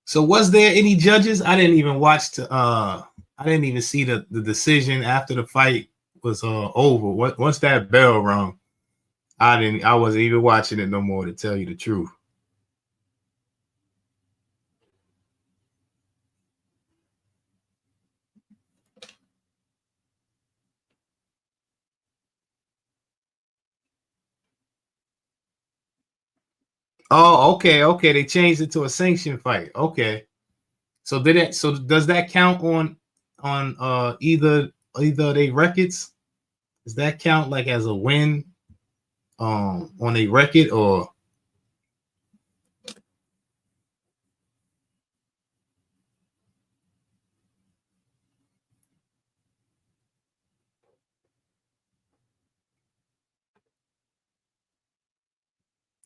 So was there any judges? I didn't even watch I didn't even see the decision after the fight was over. Once that bell rung, I wasn't even watching it no more, to tell you the truth. Oh, okay, okay. They changed it to a sanctioned fight. Okay. So did it so does that count on either they records? Does that count like as a win on a record? Or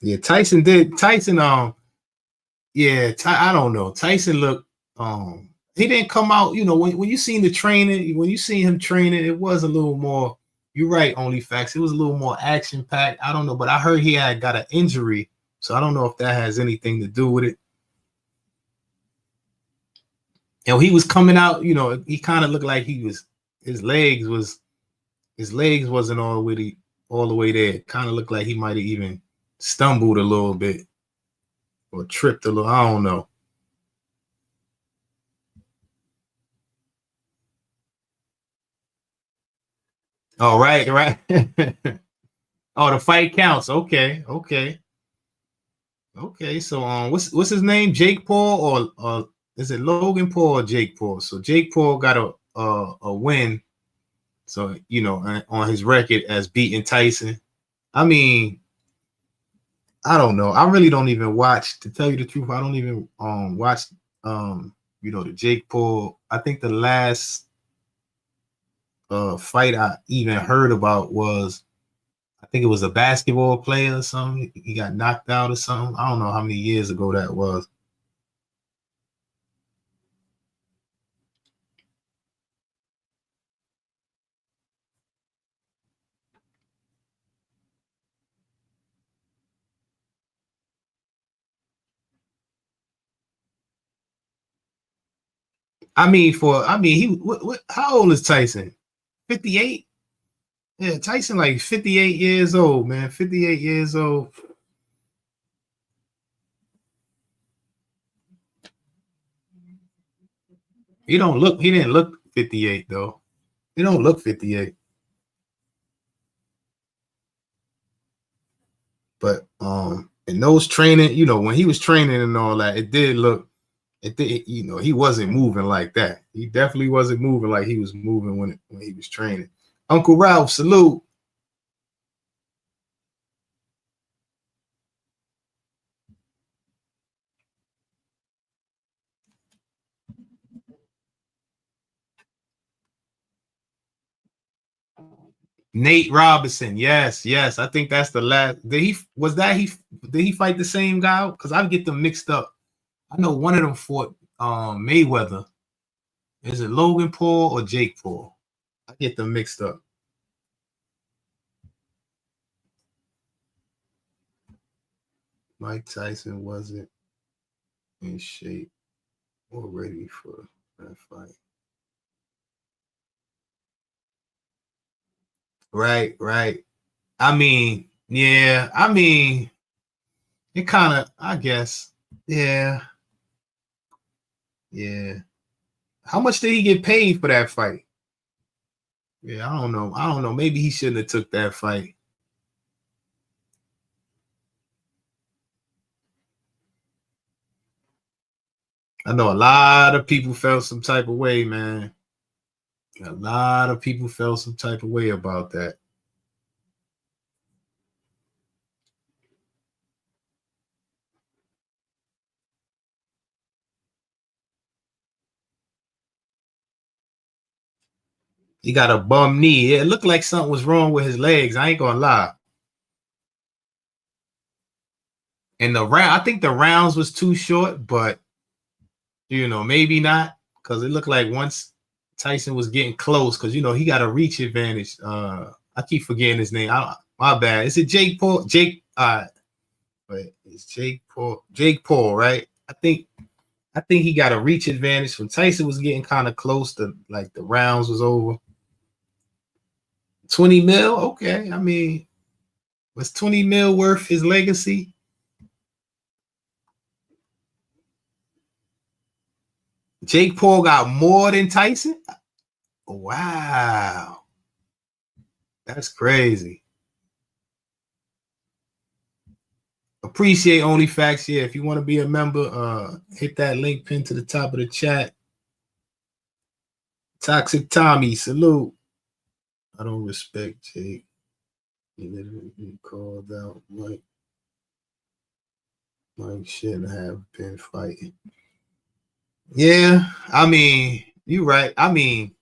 yeah, Tyson yeah, I don't know. Tyson looked he didn't come out, when you seen the training, when you seen him training, it was a little more, you're right, only facts. It was a little more action packed. I don't know, but I heard he had got an injury, so I don't know if that has anything to do with it. He was coming out, he kind of looked like his legs wasn't all the way there. Kind of looked like he might have even stumbled a little bit or tripped a little. I don't know. Oh, right, right. Oh, the fight counts. Okay, okay, okay. So, what's his name? Jake Paul, or is it Logan Paul or Jake Paul? So Jake Paul got a win. So on his record as beating Tyson. I mean, I don't know. I really don't even watch. To tell you the truth, I don't even watch the Jake Paul. I think the last fight I even heard about was, I think it was a basketball player or something. He got knocked out or something. I don't know how many years ago that was. How old is Tyson? 58? Yeah, Tyson like 58 years old, man. 58 years old. He didn't look 58 though. He don't look 58. But in those training, when he was training and all that, he wasn't moving like that. He definitely wasn't moving like he was moving when he was training. Uncle Ralph, salute. Nate Robinson, yes, yes. I think that's the last. Did he fight the same guy? Because I get them mixed up. I know one of them fought Mayweather. Is it Logan Paul or Jake Paul? I get them mixed up. Mike Tyson wasn't in shape or ready for that fight. Right, right. I mean, yeah. I mean, it kind of. I guess. Yeah, yeah. How much did he get paid for that fight? Yeah, I don't know. I don't know. Maybe he shouldn't have took that fight. I know a lot of people felt some type of way, man. A lot of people felt some type of way about that. He got a bum knee. It looked like something was wrong with his legs. I ain't gonna lie. And I think the rounds was too short, but maybe not, because it looked like once Tyson was getting close, because he got a reach advantage. I keep forgetting his name. My bad. Is it Jake Paul? But it's Jake Paul. Jake Paul, right? I think I think he got a reach advantage when Tyson was getting kind of close to like the rounds was over. 20 mil, okay. I mean, was 20 mil worth his legacy? Jake Paul got more than Tyson? Wow. That's crazy. Appreciate Only Facts. Yeah, if you want to be a member, hit that link pinned to the top of the chat. Toxic Tommy, salute. I don't respect Jake. He called out Mike shouldn't have been fighting. Yeah, I mean, you're right. I mean,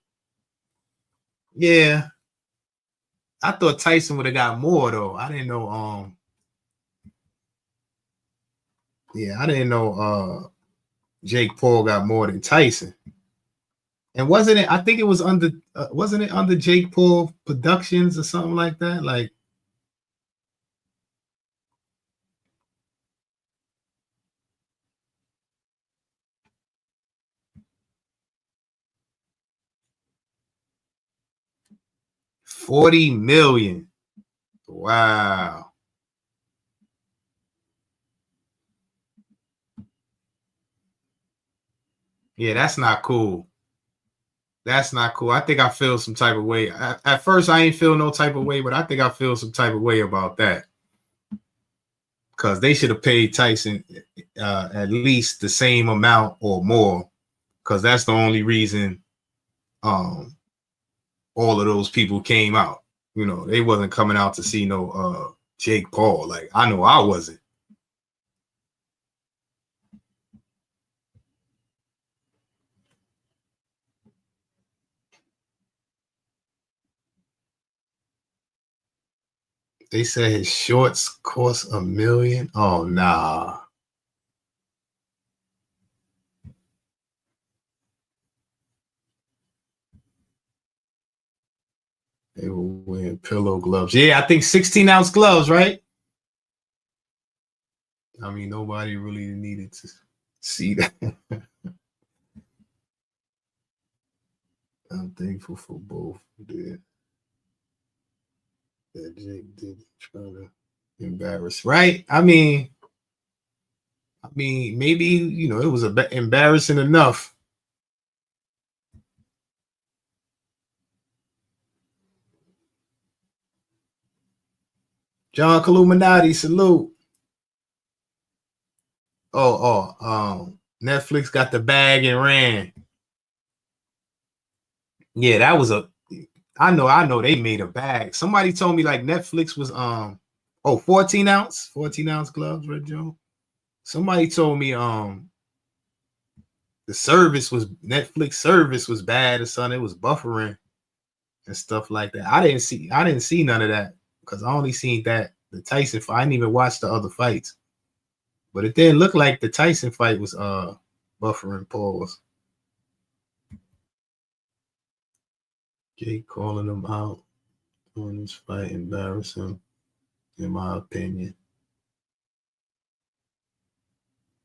yeah. I thought Tyson would have got more though. I didn't know I didn't know Jake Paul got more than Tyson. And wasn't it? I think it was under. Wasn't it under Jake Paul Productions or something like that? Like, $40 million. Wow. Yeah, that's not cool. That's not cool. I think I feel some type of way. At first, I ain't feel no type of way, but I think I feel some type of way about that because they should have paid Tyson at least the same amount or more, because that's the only reason all of those people came out. You know, they wasn't coming out to see no Jake Paul. Like, I know I wasn't. They said his shorts cost $1 million. Oh nah. They were wearing pillow gloves. Yeah, I think 16-ounce gloves, right? I mean, nobody really needed to see that. I'm thankful for both. That Jake didn't try to embarrass, right? I mean, maybe it was embarrassing enough. John Illuminati, salute. Netflix got the bag and ran. Yeah, that was I know they made a bag. Somebody told me like Netflix was 14 ounce gloves, Red Joe. Somebody told me the Netflix service was bad or something. It was buffering and stuff like that. I didn't see none of that because I only seen the Tyson fight. I didn't even watch the other fights. But it didn't look like the Tyson fight was buffering. Pause. Jake calling them out on this fight embarrassing, in my opinion.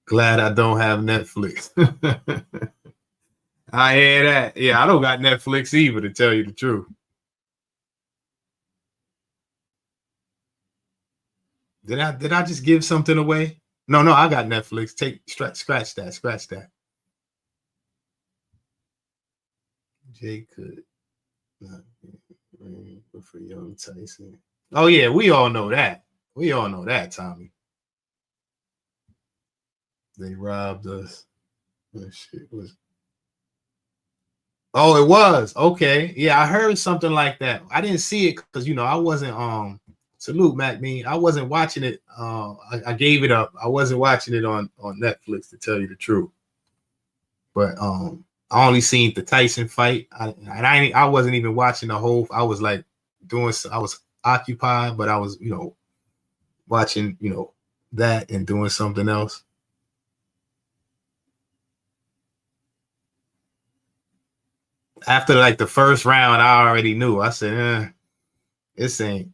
Glad I don't have Netflix. I hear that. Yeah, I don't got Netflix either, to tell you the truth. Did I just give something away? No, I got Netflix. Scratch that. Jake could not be for young Tyson. Oh yeah, we all know that. We all know that, Tommy. They robbed us. That shit was. Oh, it was okay. Yeah, I heard something like that. I didn't see it because I wasn't salute Mac me. I wasn't watching it. I gave it up. I wasn't watching it on Netflix, to tell you the truth. But I only seen the Tyson fight. I wasn't even watching the whole. I was like I was occupied, but I was watching that and doing something else. After like the first round, I already knew. I said, this ain't.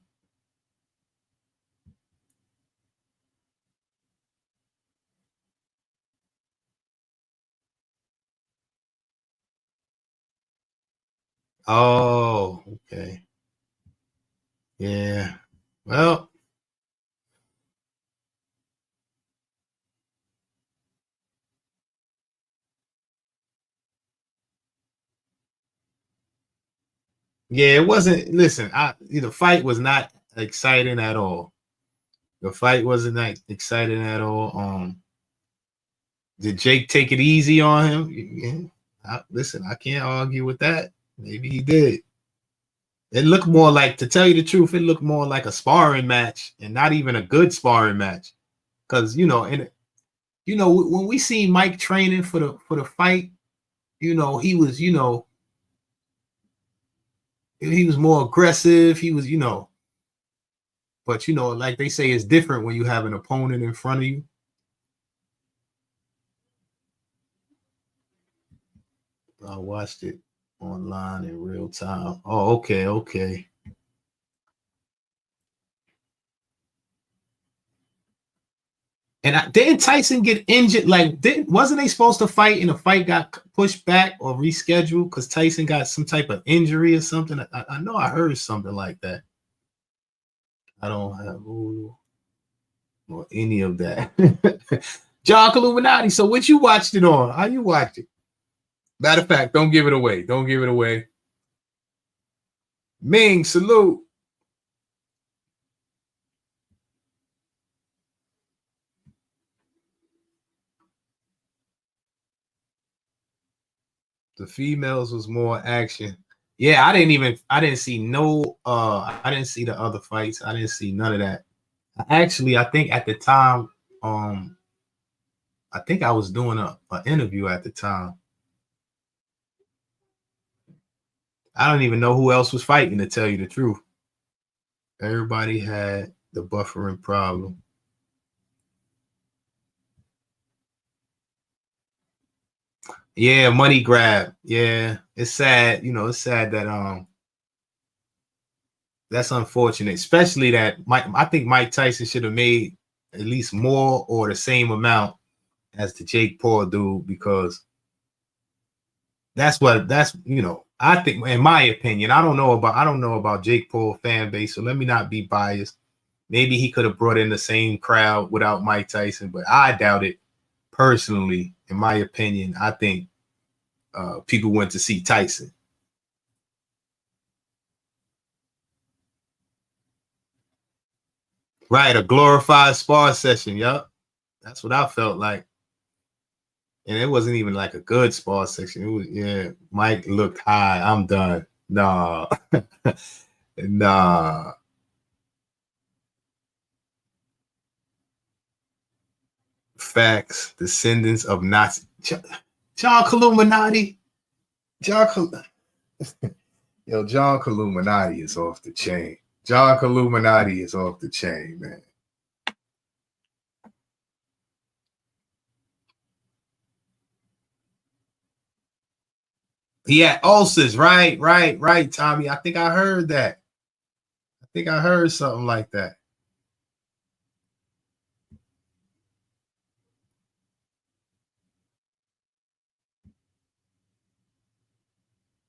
Oh, okay. Yeah. Well, yeah, it wasn't. Listen, the fight was not exciting at all. The fight wasn't that exciting at all. Did Jake take it easy on him? Yeah. Listen, I can't argue with that. Maybe he did. It looked more like, to tell you the truth, it looked more like a sparring match and not even a good sparring match. Because and when we see Mike training for the fight, he was he was more aggressive. He was but like they say, it's different when you have an opponent in front of you. I watched it online in real time. Oh, okay, okay. And didn't Tyson get injured? Like, wasn't they supposed to fight and the fight got pushed back or rescheduled because Tyson got some type of injury or something? I know I heard something like that. I don't have Hulu or any of that. John Illuminati. So what you watched it on? How you watched it? Matter of fact, don't give it away. Don't give it away. Ming, salute. The females was more action. Yeah, I didn't see no I didn't see the other fights. I didn't see none of that. Actually, I think at the time, um, I think I was doing a interview at the time. I don't even know who else was fighting, to tell you the truth. Everybody had the buffering problem. Yeah, money grab. Yeah, it's sad. It's sad that that's unfortunate, especially that Mike. I think Mike Tyson should have made at least more or the same amount as the Jake Paul dude, because I think, in my opinion. I don't know about Jake Paul fan base, so let me not be biased. Maybe he could have brought in the same crowd without Mike Tyson, but I doubt it. Personally, in my opinion, I think people went to see Tyson. Right, a glorified spar session. Yup, that's what I felt like. And it wasn't even like a good spar session. It was, yeah. Mike looked high. I'm done. Nah, nah. Facts. Descendants of Nazi. John Illuminati. John. John Illuminati is off the chain. John Illuminati is off the chain, man. He had ulcers, right, right, right, Tommy. I think I heard that. I think I heard something like that.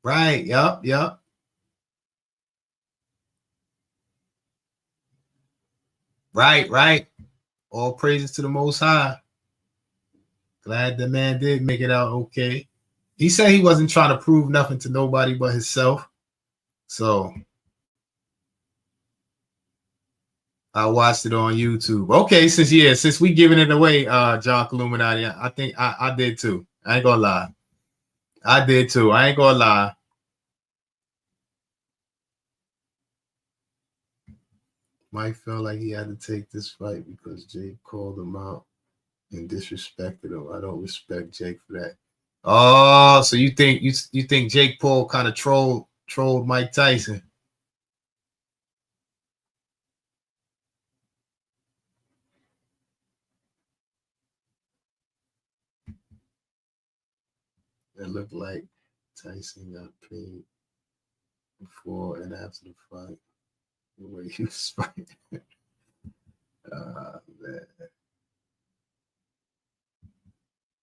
Right, yup, yup. Right, right. All praises to the Most High. Glad the man did make it out okay. He said he wasn't trying to prove nothing to nobody but himself. So I watched it on YouTube. Okay, since we giving it away, John Illuminati, I think I did too. I ain't gonna lie. I did too. I ain't gonna lie. Mike felt like he had to take this fight because Jake called him out and disrespected him. I don't respect Jake for that. Oh, so you think Jake Paul kind of trolled Mike Tyson? It looked like Tyson got paid before and after the fight. The way he was fighting. Man.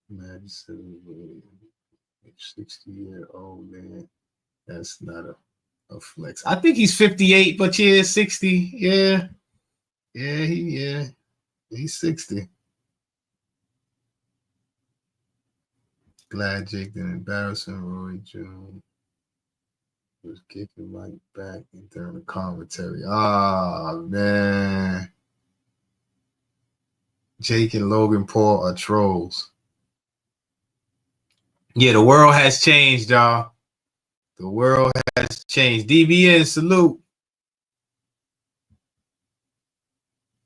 Man, 60-year-old man That's not a flex. I think he's 58, but yeah, 60. Yeah. Yeah, he's 60. Glad Jake didn't embarrass him. Roy Jones was kicking Mike back during the commentary. Oh, man. Jake and Logan Paul are trolls. Yeah, the world has changed, y'all. The world has changed. DBN, salute.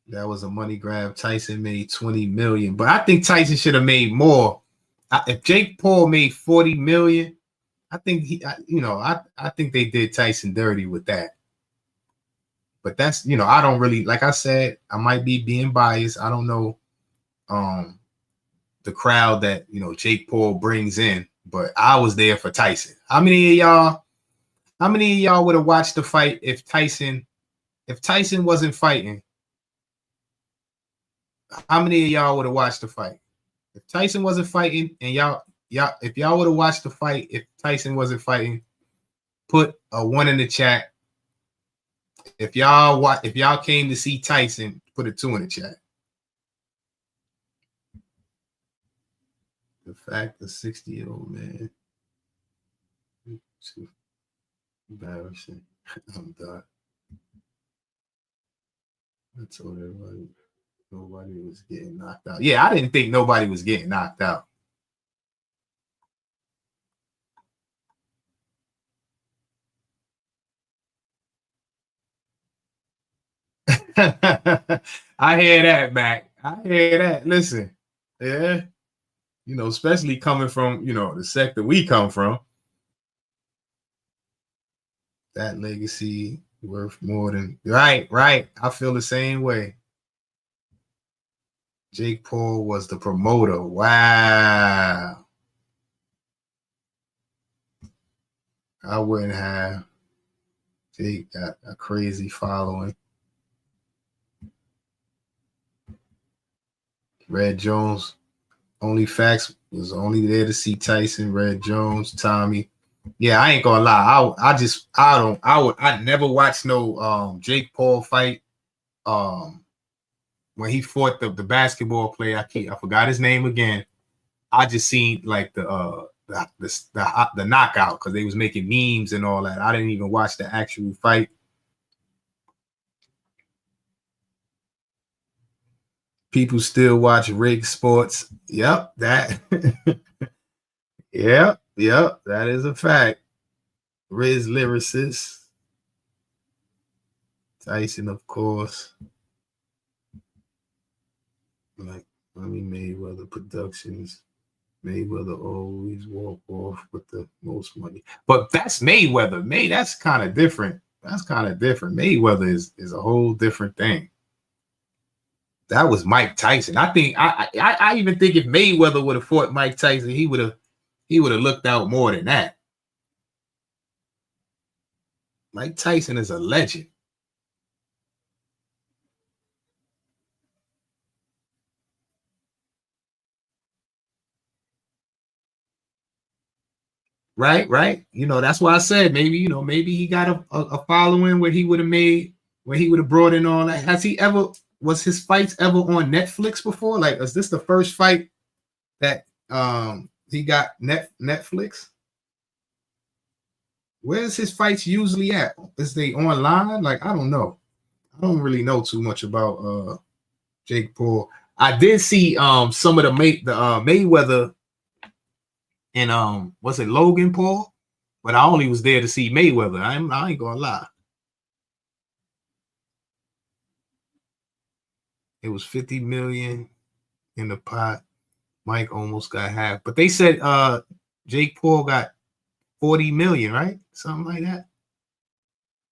That was a money grab. Tyson made 20 million, but I think Tyson should have made more. If Jake Paul made 40 million, I think I think they did Tyson dirty with that. But that's, I don't really, like I said, I might be being biased. I don't know the crowd that, Jake Paul brings in, but I was there for Tyson. How many of y'all would have watched the fight if Tyson wasn't fighting? How many of y'all would have watched the fight? If Tyson wasn't fighting, and if y'all would have watched the fight if Tyson wasn't fighting, put a 1 in the chat. If y'all came to see Tyson, put a 2 in the chat. The fact the 60-year-old man. Too embarrassing. I'm done. I told everybody nobody was getting knocked out. Yeah, I didn't think nobody was getting knocked out. I hear that, Mac. I hear that. Listen, yeah, especially coming from, the sector we come from. That legacy worth more than right. I feel the same way. Jake Paul was the promoter. Wow. I wouldn't have. Jake got a crazy following. Red Jones, only facts was only there to see Tyson. Red Jones, Tommy. Yeah, I ain't gonna lie. I never watched no Jake Paul fight. When he fought the basketball player, I forgot his name again. I just seen like the knockout because they was making memes and all that. I didn't even watch the actual fight. People still watch rig sports. Yep, that. Yep, that is a fact. Riz lyricist. Tyson, of course. Like Mayweather Productions. Mayweather always walk off with the most money. But that's Mayweather. That's kind of different. Mayweather is a whole different thing. That was Mike Tyson. I think I even think if Mayweather would have fought Mike Tyson, he would have looked out more than that. Mike Tyson is a legend. Right. That's why I said maybe he got a following where he would have brought in all that. Was his fights ever on Netflix before? Like, is this the first fight that he got Netflix? Where's his fights usually at? Is they online? Like, I don't know. I don't really know too much about Jake Paul. I did see some of the Mayweather and was it Logan Paul? But I only was there to see Mayweather. I ain't gonna lie. It was 50 million in the pot. Mike almost got half, but they said Jake Paul got 40 million, right? Something like that.